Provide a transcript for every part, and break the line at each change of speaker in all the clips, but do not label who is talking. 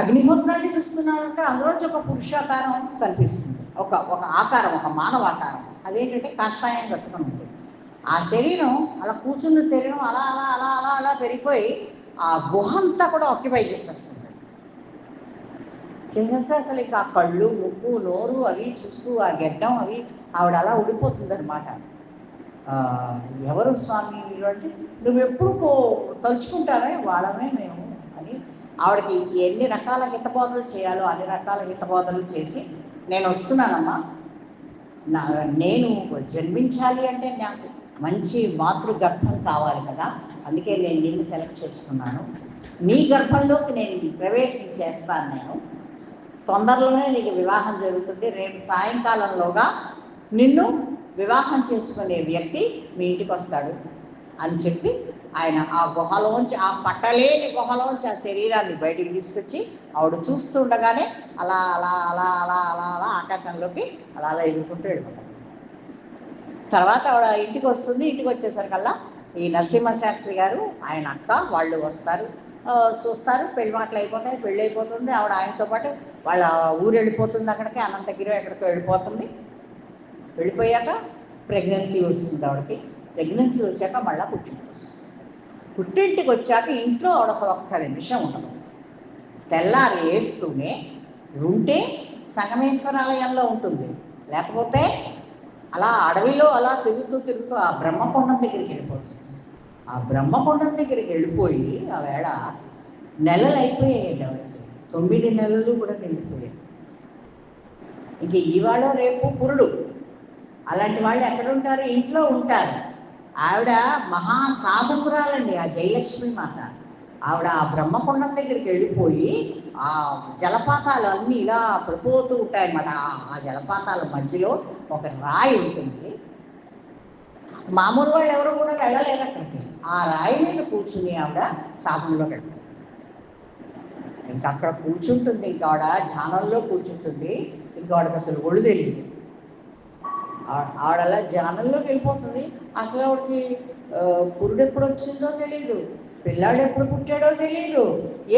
అగ్నిహోత్రాన్ని చూస్తున్నారంటే అందులోంచి ఒక పురుషాకారం కనిపిస్తుంది, ఒక ఒక ఆకారం, ఒక మానవ ఆకారం. అదేంటంటే కాషాయం కట్టుకొని ఉంటుంది. ఆ శరీరం అలా కూర్చున్న శరీరం అలా అలా అలా అలా అలా పెరిగిపోయి ఆ గుహ అంతా కూడా ఆక్యుపై చేసేస్తుంది. చేసేస్తే అసలు ఇక ఆ కళ్ళు, ముక్కు, నోరు అవి చూస్తూ ఆ గెడ్డం అవి ఆవిడ అలా ఉడిపోతుంది అనమాట. ఎవరు స్వామి మీరు అంటే, నువ్వెప్పుడు తలుచుకుంటారే వాళ్ళమే మేము అని ఆవిడకి ఎన్ని రకాల హితబోధలు చేయాలో అన్ని రకాల హితబోధలు చేసి, నేను వస్తున్నానమ్మా, నేను జన్మించాలి అంటే నాకు మంచి మాతృగర్భం కావాలి కదా, అందుకే నేను నిన్ను సెలెక్ట్ చేసుకున్నాను, నీ గర్భంలోకి నేను ప్రవేశించేస్తాను, నేను తొందరలోనే నీకు వివాహం జరుగుతుంది, రేపు సాయంకాలంలోగా నిన్ను వివాహం చేసుకునే వ్యక్తి మీ ఇంటికి వస్తాడు అని చెప్పి ఆయన ఆ గుహలోంచి, ఆ పట్టలేని గుహలోంచి ఆ శరీరాన్ని బయటికి తీసుకొచ్చి ఆవిడ చూస్తుండగానే అలా అలా అలా అలా అలా అలా ఆకాశంలోకి అలా అలా ఎదుర్కొంటూ వెళ్ళిపోతాడు. తర్వాత ఆవిడ ఇంటికి వస్తుంది. ఇంటికి వచ్చేసరికల్లా ఈ నరసింహశాస్త్రి గారు, ఆయన అక్క వాళ్ళు వస్తారు, చూస్తారు, పెళ్లి మాటలు అయిపోతాయి, పెళ్ళి అయిపోతుంది. ఆవిడ ఆయనతో పాటు వాళ్ళ ఊరు వెళ్ళిపోతుంది, అక్కడికి అనంతగిరి ఎక్కడికో వెళ్ళిపోతుంది. వెళ్ళిపోయాక ప్రెగ్నెన్సీ వస్తుంది ఆవిడకి. ప్రెగ్నెన్సీ వచ్చాక మళ్ళీ పుట్టింటికి వస్తుంది. పుట్టింటికి వచ్చాక ఇంట్లో ఆవిడ అసలు ఒక్క నిమిషం ఉండదు. తెల్లారి వేస్తూనే ఉంటే సంగమేశ్వరాలయంలో ఉంటుంది, లేకపోతే అలా అడవిలో అలా తిరుగుతూ ఆ బ్రహ్మకొండం దగ్గరికి వెళ్ళిపోతుంది. ఆ బ్రహ్మకొండం దగ్గరికి వెళ్ళిపోయి ఆ వేళ నెలలు అయిపోయాయండి ఆవిడకి. 9 నెలలు కూడా నిండిపోయాయి. ఇంక ఇవాళ రేపు పురుడు, అలాంటి వాళ్ళు ఎక్కడుంటారు? ఇంట్లో ఉంటారు. ఆవిడ మహా సాధకురాలండి ఆ జయలక్ష్మి మాత. ఆవిడ ఆ బ్రహ్మకొండం దగ్గరికి వెళ్ళిపోయి ఆ జలపాతాలు అన్నీ ఇలా పడిపోతూ ఉంటాయన్నమాట. ఆ జలపాతాల మధ్యలో ఒక రాయి ఉంటుంది. మామూలు వాళ్ళు ఎవరు కూడా వెళ్ళలేరు అక్కడికి. ఆ రాయి మీద కూర్చుని ఆవిడ సాధనలో వెళ్తుంది. ఇంకా అక్కడ కూర్చుంటుంది, ఇంకా ఆవిడ ధ్యానంలో కూర్చుంటుంది. ఇంకా ఆవిడకి అసలు ఒళ్ళు తెలియదు. ఆవిడలా ధ్యానంలోకి వెళ్ళిపోతుంది. అసలు ఆవిడకి పురుడు ఎప్పుడు వచ్చిందో తెలియదు, పిల్లాడు ఎప్పుడు పుట్టాడో తెలియదు,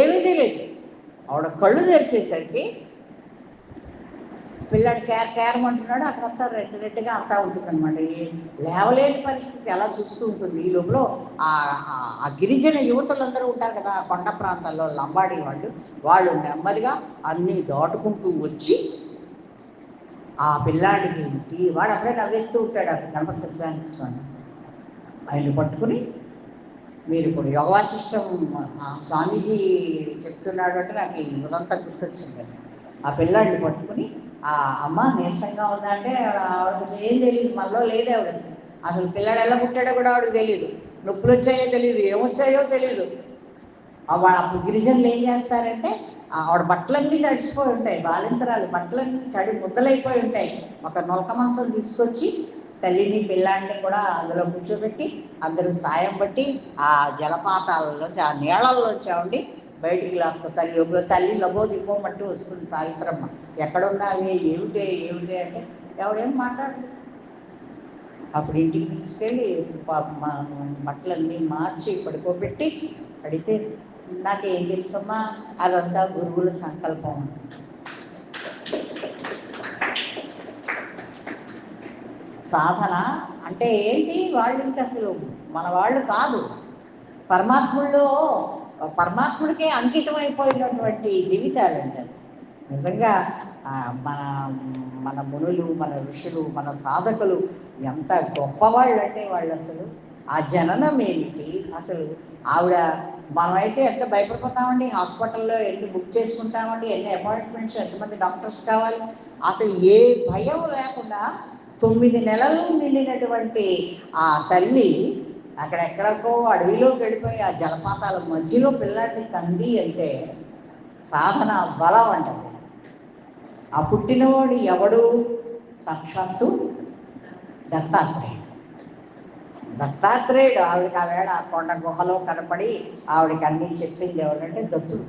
ఏమీ తెలియదు. ఆవిడ కళ్ళు తెరిచేసరికి పిల్లాడు కేరమంటున్నాడు, అక్కడంతా రెడ్ రెడ్గా అంతా ఉంటుంది అనమాట. లేవలేని పరిస్థితి ఎలా చూస్తూ ఉంటుంది. ఈ లోపల ఆ గిరిజన యువతలందరూ ఉంటారు కదా కొండ ప్రాంతాల్లో, లంబాడీ వాళ్ళు నెమ్మదిగా అన్నీ దాటుకుంటూ వచ్చి ఆ పిల్లాడికి, వాడు అప్పుడే నవ్వేస్తూ ఉంటాడు అక్కడ గణపతి సత్యనారాయణ స్వామి. ఆయన్ని పట్టుకుని, మీరు ఇప్పుడు యోగ వాసిష్టం స్వామీజీ చెప్తున్నాడు అంటే నాకు ఇదంతా గుర్తొచ్చింది. ఆ పిల్లాడిని పట్టుకుని, ఆ అమ్మ నీరసంగా ఉందా అంటే ఆవిడకి ఏం తెలియదు, మనలో లేదే ఆవిడ. అసలు పిల్లాడు ఎలా పుట్టాడో కూడా ఆవిడకి తెలియదు, నొప్పులు వచ్చాయో తెలియదు, ఏమొచ్చాయో తెలియదు. వాళ్ళ గిరిజనులు ఏం చేస్తారంటే ఆవిడ బట్టలన్నీ తడిసిపోయి ఉంటాయి, బాలింతరాలు బట్టలన్నీ తడి ముద్దలైపోయి ఉంటాయి. ఒక నొలక మంచం తీసుకొచ్చి తల్లిని పిల్లాడిని కూడా అందులో కూర్చోబెట్టి అందరూ సాయం బట్టి ఆ జలపాతాలలోంచి, ఆ నీళ్ళల్లోంచి ఆవిడ బయటికి లాక్కొస్తారు. లోపల తల్లి లబో దిబ్బోమంటూ వస్తుంది సావిత్రమ్మ. ఎక్కడున్నావి, ఏమిటే ఏమిటే అంటే ఎవడేం మాట్లాడు. అప్పుడు ఇంటికి తీసుకెళ్ళి బట్టలన్నీ మార్చి పడుకోబెట్టి అడిగితే, నాకేం తెలుసమ్మా, అదంతా గురువుల సంకల్పం. సాధన అంటే ఏంటి? వాళ్ళు ఇంకా అసలు మన వాళ్ళు కాదు, పరమాత్ముడికే అంకితం అయిపోయినటువంటి జీవితాలు అంటారు. నిజంగా మన మన మునులు, మన ఋషులు, మన సాధకులు ఎంత గొప్పవాళ్ళు అంటే వాళ్ళు అసలు ఆ జననం ఏమిటి అసలు. ఆవిడ మనమైతే ఎంత భయపడిపోతామండి, హాస్పిటల్లో ఎన్ని బుక్ చేసుకుంటామండి, ఎన్ని అపాయింట్మెంట్స్, ఎంతమంది డాక్టర్స్ కావాలి, అసలు ఏ భయం లేకుండా 9 నెలలు నిండినటువంటి ఆ తల్లి అక్కడెక్కడికో అడవిలోకి వెళ్ళిపోయి ఆ జలపాతాల మధ్యలో పిల్లాడిని కంది అంటే సాధన బలం అంటారు. ఆ పుట్టినవాడు ఎవడు? సాక్షాత్తు దత్తాత్రేయుడు. ఆవిడకి ఆవేళ ఆ కొండ గుహలో కనపడి ఆవిడకి అన్నీ చెప్పింది ఎవరంటే దత్తుడు.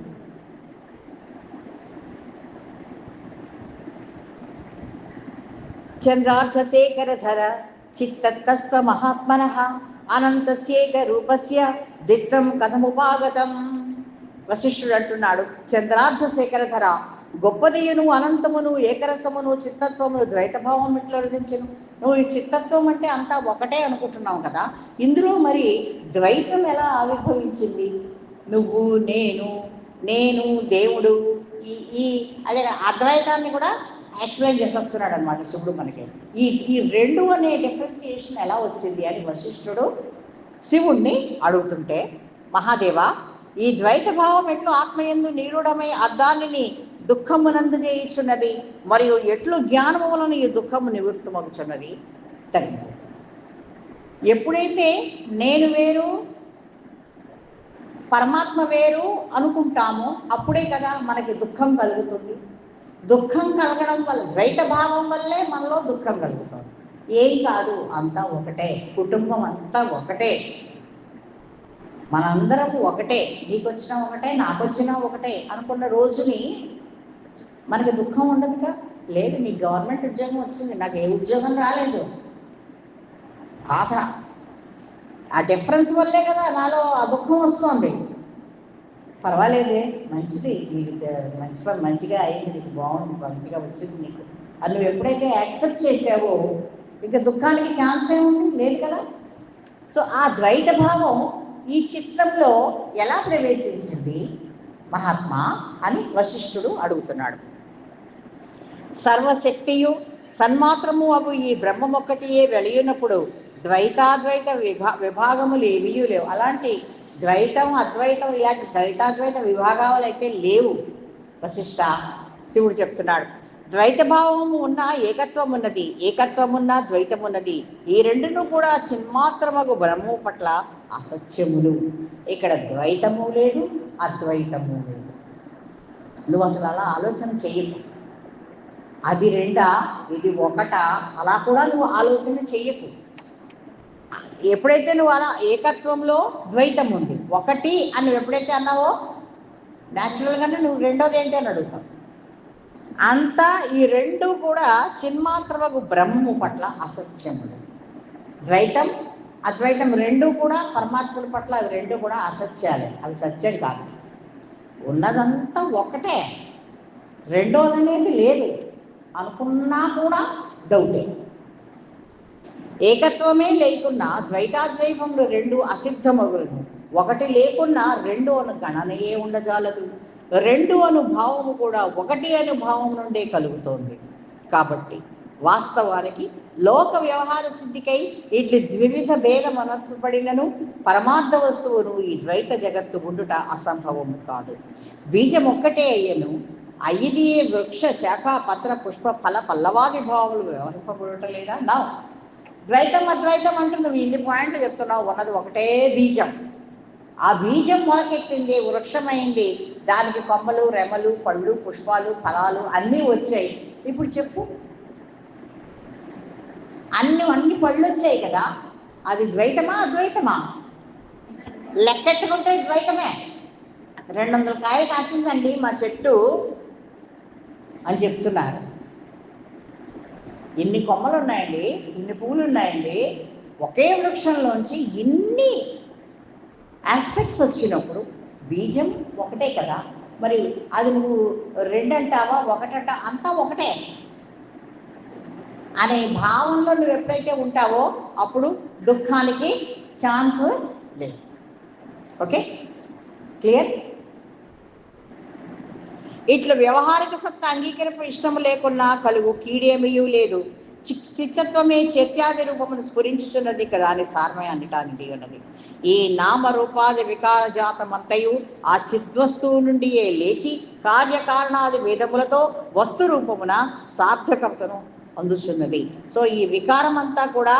చంద్రార్ధశేఖరధర చిత్తస్తస్వ మహాత్మనః అనంతస్యేక రూపస్య దిట్టం కథముపాగతం. వశిష్ఠుడు అంటున్నాడు, చంద్రార్ధ శేఖరధర గొప్పదియును అనంతమును ఏకరసమును చిత్తత్వమును ద్వైతభావం ఇట్లా రుదించను. నువ్వు ఈ చిత్తత్వం అంటే అంతా ఒకటే అనుకుంటున్నావు కదా, ఇందులో మరి ద్వైతం ఎలా ఆవిర్భవించింది? నువ్వు నేను, నేను దేవుడు, ఈ ఈ అదే అద్వైతాన్ని కూడా ఎక్స్ప్లెయిన్ చేసేస్తున్నాడు అనమాట శివుడు మనకి. ఈ ఈ రెండు అనే డిఫరెన్సియేషన్ ఎలా వచ్చింది అని వశిష్ఠుడు శివుణ్ణి అడుగుతుంటే, మహాదేవ, ఈ ద్వైత భావం ఎట్లు ఆత్మయందు నిరూఢమై అద్దానిని దుఃఖమునందు చేయుచున్నది, మరియు ఎట్లు జ్ఞానము వలన ఈ దుఃఖము నివృత్తమవుతున్నది. తల్లి, ఎప్పుడైతే నేను వేరు పరమాత్మ వేరు అనుకుంటామో అప్పుడే కదా మనకి దుఃఖం కలుగుతుంది. దుఃఖం కలగడం వల్ల ద్వైత భావం వల్లే మనలో దుఃఖం కలుగుతుంది. ఏం కాదు, అంతా ఒకటే, కుటుంబం అంతా ఒకటే, మనందరము ఒకటే, నీకు వచ్చినా ఒకటే నాకు వచ్చినా ఒకటే అనుకున్న రోజుని మనకి దుఃఖం ఉండదుగా. లేదు, నీకు గవర్నమెంట్ ఉద్యోగం వచ్చింది, నాకు ఏ ఉద్యోగం రాలేదు, బాధ. ఆ డిఫరెన్స్ వల్లే కదా నాలో ఆ దుఃఖం వస్తుంది. పర్వాలేదే, మంచిది, నీకు మంచిగా అయింది, నీకు బాగుంది, మంచిగా వచ్చింది నీకు అది నువ్వు ఎప్పుడైతే యాక్సెప్ట్ చేసావో ఇంకా దుఃఖానికి ఛాన్స్ ఏముంది, లేదు కదా. సో ఆ ద్వైత భావం ఈ చిత్తంలో ఎలా ప్రవేశించింది మహాత్మా అని వశిష్ఠుడు అడుగుతున్నాడు. సర్వశక్తియు సన్మాత్రము అవు ఈ బ్రహ్మం ఒక్కటియే వెలియునప్పుడు ద్వైతాద్వైత విభాగములు ఏమీ లేవు. అలాంటి ద్వైతం అద్వైతం ఇలాంటి ద్వైతాద్వైత విభాగాలు అయితే లేవు వశిష్ఠ. శివుడు చెప్తున్నాడు, ద్వైత భావము ఉన్న ఏకత్వం ఉన్నది, ఏకత్వమున్న ద్వైతమున్నది. ఈ రెండును కూడా చిన్మాత్రమగు బ్రహ్మము పట్ల అసత్యములు. ఇక్కడ ద్వైతము లేదు, అద్వైతము లేదు. నువ్వు అసలు అలా ఆలోచన చెయ్యకు. అది రెండా, ఇది ఒకటా, అలా కూడా నువ్వు ఆలోచన చెయ్యకు. ఎప్పుడైతే నువ్వు అలా ఏకత్వంలో ద్వైతం ఉంది, ఒకటి అని ఎప్పుడైతే అన్నావో న్యాచురల్గానే నువ్వు రెండోది ఏంటి అని అడుగుతావు. అంతా ఈ రెండు కూడా చిన్మాత్రమగు బ్రహ్మము పట్ల అసత్యములు. ద్వైతం అద్వైతం రెండు కూడా పరమాత్ముడి పట్ల అవి రెండు కూడా అసత్యాలే, అవి సత్యం కాదు. ఉన్నదంతా ఒకటే, రెండోది అనేది లేదు అనుకున్నా కూడా డౌటే. ఏకత్వమే లేకున్నా ద్వైతాద్వైతములు రెండు అసిద్ధమగులను. ఒకటి లేకున్నా రెండు అను గణనయే ఉండజాలదు. రెండు అను భావము కూడా ఒకటి అను భావం నుండే కలుగుతోంది. కాబట్టి వాస్తవానికి లోక వ్యవహార సిద్ధికై ఇట్లి ద్వివిధ భేదం అనర్పబడినను పరమార్థ వస్తువును ఈ ద్వైత జగత్తు ఉండుట అసంభవము కాదు. బీజం ఒక్కటే అయ్యను, అయ్యిది వృక్ష శాఖ పత్ర పుష్ప ఫల పల్లవాది భావములు వ్యవహరింపబడటలేదా? నా ద్వైతం అద్వైతం అంటూ నువ్వు ఇన్ని పాయింట్లు చెప్తున్నావు. ఉన్నది ఒకటే బీజం. ఆ బీజం మొలకెత్తింది, వృక్షమైంది, దానికి కొమ్మలు రెమ్మలు పళ్ళు పుష్పాలు ఫలాలు అన్నీ వచ్చాయి. ఇప్పుడు చెప్పు, అన్ని పళ్ళు వచ్చాయి కదా, అది ద్వైతమా అద్వైతమా? లెక్కెట్టుకుంటే ద్వైతమే. 200 కాయలు కాసిందండి మా చెట్టు అని చెప్తున్నారు. ఇన్ని కొమ్మలు ఉన్నాయండి, ఇన్ని పూలు ఉన్నాయండి, ఒకే వృక్షంలోంచి ఇన్ని ఆస్పెక్ట్స్ వచ్చినప్పుడు బీజం ఒకటే కదా, మరి అది నువ్వు రెండంటావా ఒకటంటా, అంతా ఒకటే అనే భావంలో నువ్వు ఎప్పుడైతే ఉంటావో అప్పుడు దుఃఖానికి ఛాన్స్ లేదు. Okay, clear? ఇట్లా వ్యవహారిక సత్తా అంగీకరింపు ఇష్టము లేకున్నా కలుగు కీడేమీ లేదు. చిత్తత్వమే చైత్యాది రూపమును స్ఫురించుచున్నది కదా అని సారమై అనటానికి ఉన్నది. ఈ నామరూపాది వికార జాతమంతయు ఆ చిద్వస్తువు నుండియే లేచి కార్యకారణాది వేదములతో వస్తు రూపమున సార్థకతను అందుచున్నది. సో ఈ వికారం అంతా కూడా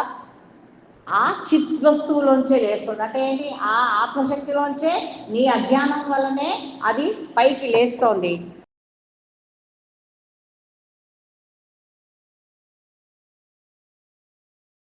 ఆ చిద్వస్తువులోంచే లేస్తుంది. అంటే ఏంటి? ఆ ఆత్మశక్తిలోంచే నీ అజ్ఞానం వల్లనే అది పైకి లేస్తోంది.